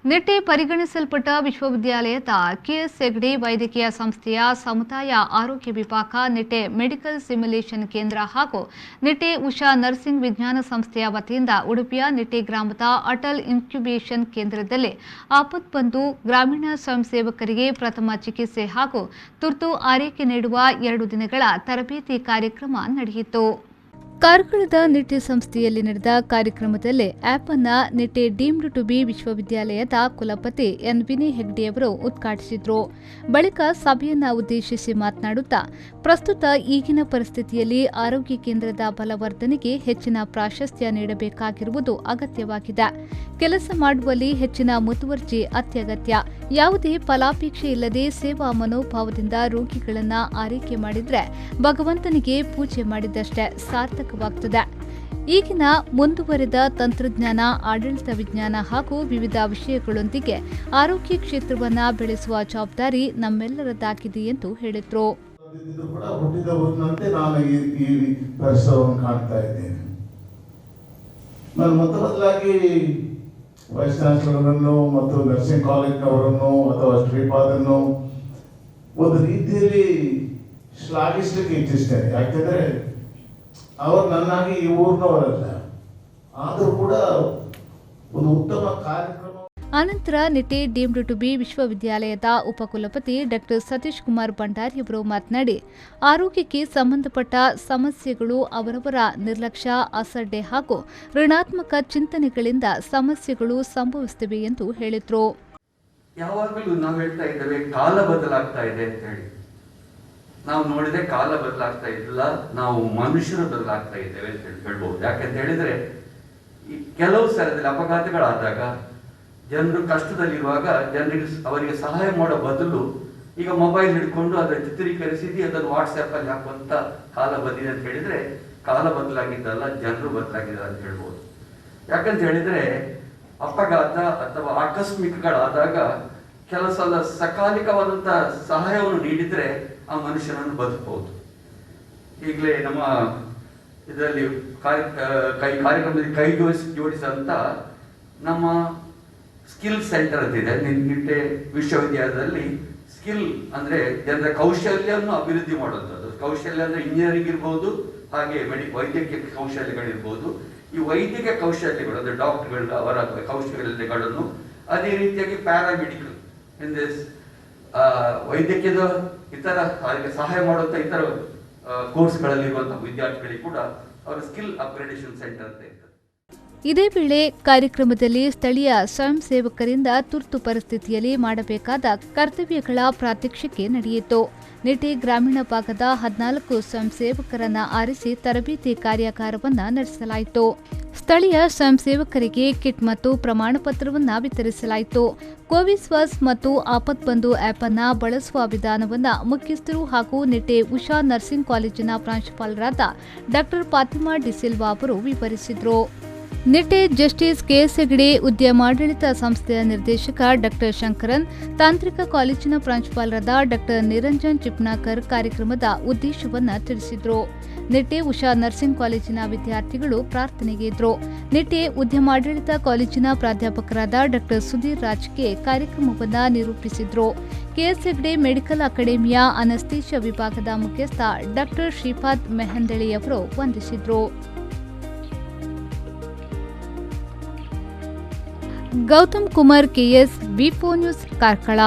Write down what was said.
ನಿಟ್ಟೆ ಪರಿಗಣಿಸಲ್ಪಟ್ಟ ವಿಶ್ವವಿದ್ಯಾಲಯದ ಕೆಎಸ್ ಹೆಗ್ಡೆ ವೈದ್ಯಕೀಯ ಸಂಸ್ಥೆಯ ಸಮುದಾಯ ಆರೋಗ್ಯ ವಿಭಾಗ, ನಿಟ್ಟೆ ಮೆಡಿಕಲ್ ಸಿಮ್ಯುಲೇಷನ್ ಕೇಂದ್ರ ಹಾಗೂ ನಿಟ್ಟೆ ಉಷಾ ನರ್ಸಿಂಗ್ ವಿಜ್ಞಾನ ಸಂಸ್ಥೆಯ ವತಿಯಿಂದ ಉಡುಪಿಯ ನಿಟ್ಟೆ ಗ್ರಾಮದ ಅಟಲ್ ಇನ್ಕ್ಯುಬೇಷನ್ ಕೇಂದ್ರದಲ್ಲಿ ಆಪತ್ಬಂಧು ಗ್ರಾಮೀಣ ಸ್ವಯಂ ಸೇವಕರಿಗೆ ಪ್ರಥಮ ಚಿಕಿತ್ಸೆ ಹಾಗೂ ತುರ್ತು ಆರೈಕೆ ನೀಡುವ 2 ದಿನಗಳ ತರಬೇತಿ ಕಾರ್ಯಕ್ರಮ ನಡೆಯಿತು. ಕಾರ್ಕಳದ ನಿಟ್ಟೆ ಸಂಸ್ಥೆಯಲ್ಲಿ ನಡೆದ ಕಾರ್ಯಕ್ರಮದಲ್ಲಿ ಆಪ್ ಅನ್ನು ನಿಟ್ಟೆ ಡೀಮ್ಡ್ ಟು ಬಿ ವಿಶ್ವವಿದ್ಯಾಲಯದ ಕುಲಪತಿ ಎನ್ ವಿನಯ್ ಹೆಗ್ಡೆಯವರು ಉದ್ಘಾಟಿಸಿದರು. ಬಳಿಕ ಸಭೆಯನ್ನು ಉದ್ದೇಶಿಸಿ ಮಾತನಾಡುತ್ತಾ, ಪ್ರಸ್ತುತ ಈಗಿನ ಪರಿಸ್ಥಿತಿಯಲ್ಲಿ ಆರೋಗ್ಯ ಕೇಂದ್ರದ ಬಲವರ್ಧನೆಗೆ ಹೆಚ್ಚಿನ ಪ್ರಾಶಸ್ತ್ಯ ನೀಡಬೇಕಾಗಿರುವುದು ಅಗತ್ಯವಾಗಿದೆ. ಕೆಲಸ ಮಾಡುವಲ್ಲಿ ಹೆಚ್ಚಿನ ಮುತುವರ್ಜಿ ಅತ್ಯಗತ್ಯ. ಯಾವುದೇ ಫಲಾಪೇಕ್ಷೆ ಇಲ್ಲದೆ ಸೇವಾ ಮನೋಭಾವದಿಂದ ರೋಗಿಗಳನ್ನು ಆರೈಕೆ ಮಾಡಿದರೆ ಭಗವಂತನಿಗೆ ಪೂಜೆ ಮಾಡಿದಷ್ಟೇ ಸಾರ್ಥಕವಾಗುತ್ತದೆ. ಈಗಿನ ಮುಂದುವರೆದ ತಂತ್ರಜ್ಞಾನ, ಆಡಳಿತ ವಿಜ್ಞಾನ ಹಾಗೂ ವಿವಿಧ ವಿಷಯಗಳೊಂದಿಗೆ ಆರೋಗ್ಯ ಕ್ಷೇತ್ರವನ್ನು ಬೆಳೆಸುವ ಜವಾಬ್ದಾರಿ ನಮ್ಮೆಲ್ಲರದ್ದಾಗಿದೆ ಎಂದು ಹೇಳಿದರು. ವೈಸ್ ಚಾನ್ಸಲರನ್ನು ಮತ್ತು ನರ್ಸಿಂಗ್ ಕಾಲೇಜ್ನವರನ್ನು ಅಥವಾ ಶ್ರೀಪಾದನ್ನು ಒಂದು ರೀತಿಯಲ್ಲಿ ಶ್ಲಾಘಿಸಲಿಕ್ಕೆ ಇಚ್ಛಿಸ್ತೇನೆ. ಯಾಕೆಂದರೆ ಅವರು ನನ್ನಾಗಿ ಈ ಊರಿನವರಲ್ಲ, ಆದರೂ ಕೂಡ ಒಂದು ಉತ್ತಮ ಕಾರ್ಯಕ್ರಮ. ಅನಂತರ ನಿಟ್ಟೆ ಡೀಮ್ಡ್ ಟು ಬಿ ವಿಶ್ವವಿದ್ಯಾಲಯದ ಉಪಕುಲಪತಿ ಡಾಕ್ಟರ್ ಸತೀಶ್ ಕುಮಾರ್ ಭಂಡಾರಿಯವರು ಮಾತನಾಡಿ, ಆರೋಗ್ಯಕ್ಕೆ ಸಂಬಂಧಪಟ್ಟ ಸಮಸ್ಯೆಗಳು ಅವರವರ ನಿರ್ಲಕ್ಷ್ಯ, ಅಸಡ್ಡೆ ಹಾಗೂ ಋಣಾತ್ಮಕ ಚಿಂತನೆಗಳಿಂದ ಸಮಸ್ಯೆಗಳು ಸಂಭವಿಸುತ್ತಿವೆ ಎಂದು ಹೇಳಿದರು. ಯಾವಾಗಲೂ ನಾವು ಹೇಳ್ತಾ ಇದ್ದೇವೆ ಕಾಲ ಬದಲಾಗ್ತಾ ಇದೆ ಅಂತ ಹೇಳಿ. ನಾವು ನೋಡಿದ್ರೆ ಕಾಲ ಬದಲಾಗ್ತಾ ಇಲ್ಲ, ನಾವು ಮನುಷ್ಯರು ಬದಲಾಗ್ತಾ ಇದ್ದೇವೆ ಅಂತ ಹೇಳ್ಬೋದು. ಯಾಕಂತ ಹೇಳಿದ್ರೆ ಕೆಲವು ಸ್ಥಳದಲ್ಲಿ ಅಪಘಾತಗಳಾದಾಗ ಜನರು ಕಷ್ಟದಲ್ಲಿರುವಾಗ ಅವರಿಗೆ ಸಹಾಯ ಮಾಡೋ ಬದಲು ಈಗ ಮೊಬೈಲ್ ಹಿಡ್ಕೊಂಡು ಅದನ್ನು ಚಿತ್ರೀಕರಿಸಿದ್ದು ಅದನ್ನು ವಾಟ್ಸ್ಆಪ್ ಅಲ್ಲಿ ಹಾಕುವಂತ ಕಾಲ ಬಂದಿದೆ ಅಂತ ಹೇಳಿದ್ರೆ ಕಾಲ ಬದಲಾಗಿದ್ದಲ್ಲ, ಜನರು ಬದಲಾಗಿದ್ದಾರೆ ಅಂತ ಹೇಳ್ಬೋದು. ಯಾಕಂತ ಹೇಳಿದ್ರೆ ಅಪಘಾತ ಅಥವಾ ಆಕಸ್ಮಿಕಗಳಾದಾಗ ಕೆಲವು ಸಲ ಸಕಾಲಿಕವಾದಂತ ಸಹಾಯವನ್ನು ನೀಡಿದ್ರೆ ಆ ಮನುಷ್ಯನನ್ನು ಬದುಕಬಹುದು. ಈಗಲೇ ನಮ್ಮ ಇದರಲ್ಲಿ ಕಾರ್ಯಕ್ರಮದಲ್ಲಿ ಕೈ ಜೋಡಿಸಂತ ನಮ್ಮ ಸ್ಕಿಲ್ ಸೆಂಟರ್ ಅಂತಿದೆ ನಿಟ್ಟೆ ವಿಶ್ವವಿದ್ಯಾಲಯದಲ್ಲಿ. ಸ್ಕಿಲ್ ಅಂದ್ರೆ ಜನರ ಕೌಶಲ್ಯವನ್ನು ಅಭಿವೃದ್ಧಿ ಮಾಡುವಂಥದ್ದು. ಕೌಶಲ್ಯ ಅಂದ್ರೆ ಇಂಜಿನಿಯರಿಂಗ್ ಇರ್ಬೋದು, ಹಾಗೆ ವೈದ್ಯಕೀಯ ಕೌಶಲ್ಯಗಳಿರ್ಬೋದು. ಈ ವೈದ್ಯಕೀಯ ಕೌಶಲ್ಯಗಳು ಅಂದ್ರೆ ಡಾಕ್ಟರ್ಗಳು ಅವರ ಕೌಶಲ್ಯಗಳನ್ನು, ಅದೇ ರೀತಿಯಾಗಿ ಪ್ಯಾರಾಮೆಡಿಕಲ್ ಅಂದ್ರೆ ವೈದ್ಯಕೀಯದ ಇತರ ಸಹಾಯ ಮಾಡುವಂತ ಇತರ ಕೋರ್ಸ್ಗಳಲ್ಲಿರುವಂತಹ ವಿದ್ಯಾರ್ಥಿಗಳಿಗೆ ಕೂಡ ಅವರ ಸ್ಕಿಲ್ ಅಪ್ಗ್ರೇಡೇಷನ್ ಸೆಂಟರ್ ಅಂತ ಇರ್ತದೆ. ಇದೇ ವೇಳೆ ಕಾರ್ಯಕ್ರಮದಲ್ಲಿ ಸ್ಥಳೀಯ ಸ್ವಯಂ ಸೇವಕರಿಂದ ತುರ್ತು ಪರಿಸ್ಥಿತಿಯಲ್ಲಿ ಮಾಡಬೇಕಾದ ಕರ್ತವ್ಯಗಳ ಪ್ರಾತ್ಯಕ್ಷಿಕೆ ನಡೆಯಿತು. ನಿಟ್ಟೆ ಗ್ರಾಮೀಣ ಭಾಗದ 14 ಸ್ವಯಂ ಸೇವಕರನ್ನ ಆರಿಸಿ ತರಬೇತಿ ಕಾರ್ಯಾಗಾರವನ್ನು ನಡೆಸಲಾಯಿತು. ಸ್ಥಳೀಯ ಸ್ವಯಂ ಸೇವಕರಿಗೆ ಕಿಟ್ ಮತ್ತು ಪ್ರಮಾಣ ಪತ್ರವನ್ನು ವಿತರಿಸಲಾಯಿತು. ಕೋವಿಸ್ವಾಸ್ ಮತ್ತು ಆಪತ್ಬಂಧು ಆಪ್ ಅನ್ನು ಬಳಸುವ ವಿಧಾನವನ್ನು ಮುಖ್ಯಸ್ಥರು ಹಾಗೂ ನಿಟ್ಟೆ ಉಷಾ ನರ್ಸಿಂಗ್ ಕಾಲೇಜಿನ ಪ್ರಾಂಶುಪಾಲರಾದ ಡಾಕ್ಟರ್ ಫಾತಿಮಾ ಡಿಸಿಲ್ವಾ ಅವರು ವಿವರಿಸಿದರು. ನಿಟ್ಟೆ ಜಸ್ಟಿಸ್ ಕೆಎಸ್ ಹೆಗ್ಡೆ ಉದ್ಯಮಾಡಳಿತ ಸಂಸ್ಥೆಯ ನಿರ್ದೇಶಕ ಡಾಕ್ಟರ್ ಶಂಕರನ್, ತಾಂತ್ರಿಕ ಕಾಲೇಜಿನ ಪ್ರಾಂಶುಪಾಲರಾದ ಡಾಕ್ಟರ್ ನಿರಂಜನ್ ಚಿಪ್ನಾಕರ್ ಕಾರ್ಯಕ್ರಮದ ಉದ್ದೇಶವನ್ನು ತಿಳಿಸಿದರು. ನಿಟ್ಟೆ ಉಷಾ ನರ್ಸಿಂಗ್ ಕಾಲೇಜಿನ ವಿದ್ಯಾರ್ಥಿಗಳು ಪ್ರಾರ್ಥನೆಗೆ ಇದ್ದರು. ನಿಟ್ಟೆ ಉದ್ಯಮಾಡಳಿತ ಕಾಲೇಜಿನ ಪ್ರಾಧ್ಯಾಪಕರಾದ ಡಾಕ್ಟರ್ ಸುಧೀರ್ ರಾಜ್ಗೆ ಕಾರ್ಯಕ್ರಮವನ್ನು ನಿರೂಪಿಸಿದರು. ಕೆಎಸ್ ಹೆಗ್ಡೆ ಮೆಡಿಕಲ್ ಅಕಾಡೆಮಿಯ ಅನಸ್ತೇಷಿಯಾ ವಿಭಾಗದ ಮುಖ್ಯಸ್ಥ ಡಾಕ್ಟರ್ ಶ್ರೀಪಾದ್ ಮೆಹಂದಳಿಯವರು ವಂದಿಸಿದರು. ಗೌತಮ್ ಕುಮಾರ್ ಕೆಎಸ್, ವಿ4 ನ್ಯೂಸ್, ಕಾರ್ಕಳ.